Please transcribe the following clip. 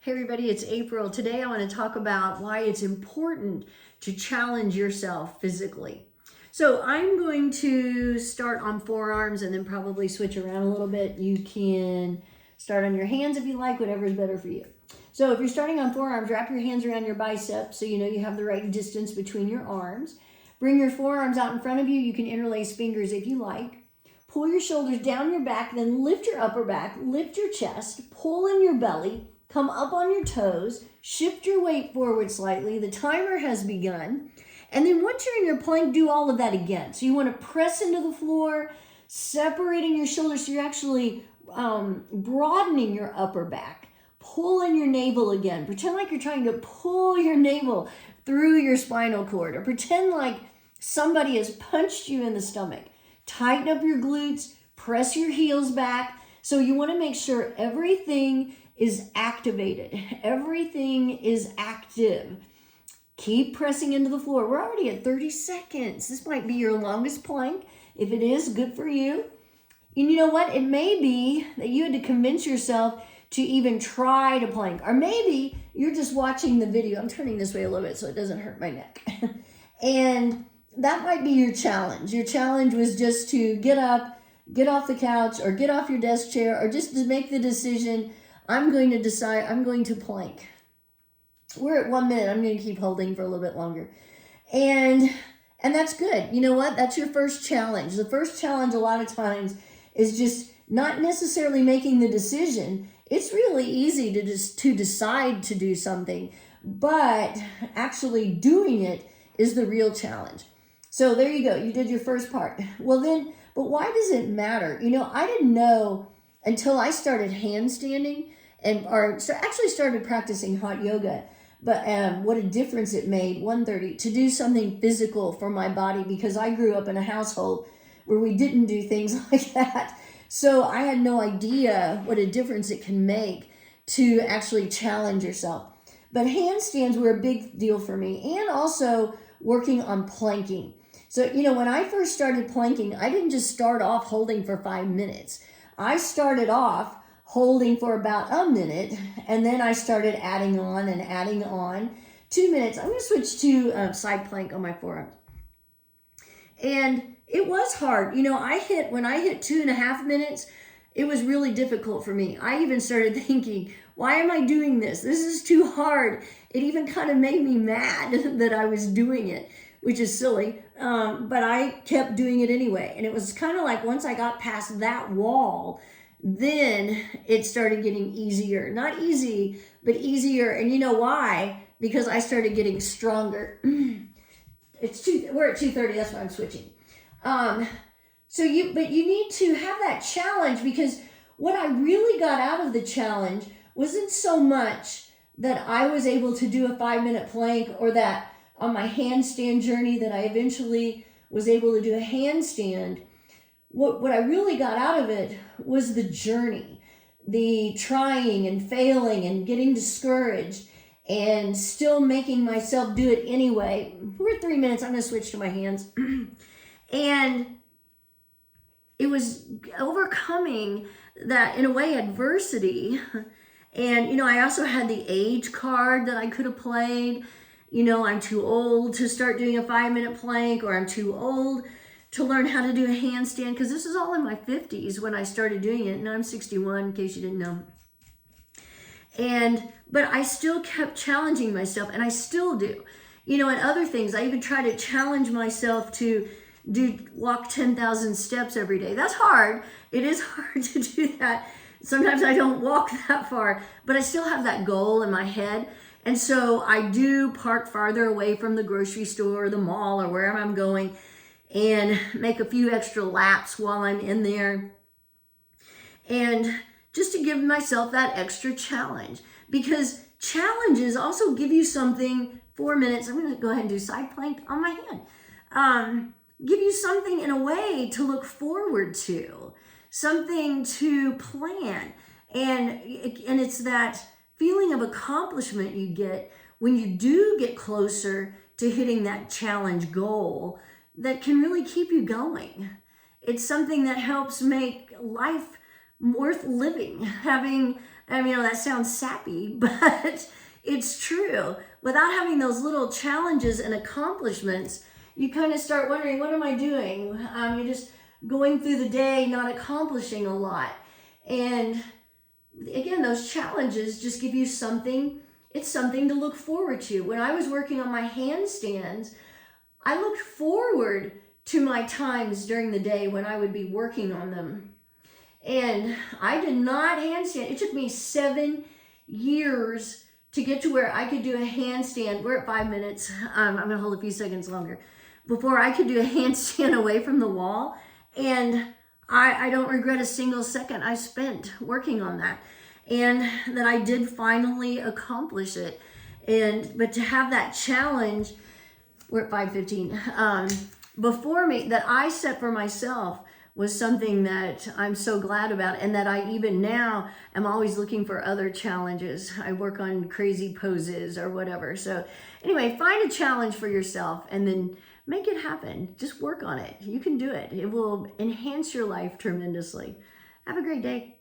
Hey everybody, it's April. Today I want to talk about why it's important to challenge yourself physically. So I'm going to start on forearms and then probably switch around a little bit. You can start on your hands if you like, whatever is better for you. So if you're starting on forearms, wrap your hands around your biceps so you know you have the right distance between your arms. Bring your forearms out in front of you. You can interlace fingers if you like. Pull your shoulders down your back, then lift your upper back, lift your chest, pull in your belly, come up on your toes, shift your weight forward slightly. The timer has begun. And then once you're in your plank, do all of that again. So you want to press into the floor, separating your shoulders so you're actually broadening your upper back. Pull in your navel again. Pretend like you're trying to pull your navel through your spinal cord, or pretend like somebody has punched you in the stomach. Tighten up your glutes, press your heels back. So you want to make sure everything is activated. Everything is active. Keep pressing into the floor. We're already at 30 seconds. This might be your longest plank. If it is, good for you. And you know what? It may be that you had to convince yourself to even try to plank. Or maybe you're just watching the video. I'm turning this way a little bit so it doesn't hurt my neck. And that might be your challenge. Your challenge was just to get up, get off the couch, or get off your desk chair, or just to make the decision, I'm going to decide I'm going to plank. We're at 1 minute. I'm going to keep holding for a little bit longer. And that's good. You know what? That's your first challenge. The first challenge a lot of times is just not necessarily making the decision. It's really easy to decide to do something, but actually doing it is the real challenge. So there you go. You did your first part. Well then, but why does it matter? You know, I didn't know until I started handstanding actually started practicing hot yoga, but what a difference it made, 1:30, to do something physical for my body, because I grew up in a household where we didn't do things like that. So I had no idea what a difference it can make to actually challenge yourself. But handstands were a big deal for me, and also working on planking. So, you know, when I first started planking, I didn't just start off holding for 5 minutes. I started off holding for about a minute, and then I started adding on 2 minutes. I'm going to switch to side plank on my forearm. And it was hard. You know, when I hit 2.5 minutes, it was really difficult for me. I even started thinking, why am I doing this? This is too hard. It even kind of made me mad that I was doing it, which is silly. But I kept doing it anyway. And it was kind of like once I got past that wall, then it started getting easier. Not easy, but easier. And you know why? Because I started getting stronger. We're at 2:30, that's why I'm switching. But you need to have that challenge, because what I really got out of the challenge wasn't so much that I was able to do a 5-minute plank, or that on my handstand journey that I eventually was able to do a handstand. What I really got out of it was the journey, the trying and failing and getting discouraged and still making myself do it anyway. We're at 3 minutes. I'm going to switch to my hands. And it was overcoming that, in a way, adversity. And, you know, I also had the age card that I could have played. You know, I'm too old to start doing a 5-minute plank, or I'm too old to learn how to do a handstand, because this is all in my 50s when I started doing it, and I'm 61, in case you didn't know. But I still kept challenging myself, and I still do. You know, and other things, I even try to challenge myself to walk 10,000 steps every day. That's hard. It is hard to do that. Sometimes I don't walk that far, but I still have that goal in my head. And so I do park farther away from the grocery store or the mall or wherever I'm going, and make a few extra laps while I'm in there. And just to give myself that extra challenge, because challenges also give you something. 4 minutes, I'm going to go ahead and do side plank on my hand. Give you something in a way to look forward to, something to plan. And it's that feeling of accomplishment you get when you do get closer to hitting that challenge goal that can really keep you going. It's something that helps make life worth living, having And that sounds sappy, but it's true. Without having those little challenges and accomplishments, you kind of start wondering, what am I doing? You're just going through the day, not accomplishing a lot. And again, those challenges just give you something. It's something to look forward to. When I was working on my handstands, I looked forward to my times during the day when I would be working on them. And I did not handstand. It took me 7 years to get to where I could do a handstand. We're at 5 minutes. I'm going to hold a few seconds longer. Before I could do a handstand away from the wall. And I don't regret a single second I spent working on that. And that I did finally accomplish it. But to have that challenge, we're at 5:15, before me, that I set for myself, was something that I'm so glad about, and that I even now am always looking for other challenges. I work on crazy poses or whatever. So anyway, find a challenge for yourself and then make it happen. Just work on it. You can do it. It will enhance your life tremendously. Have a great day.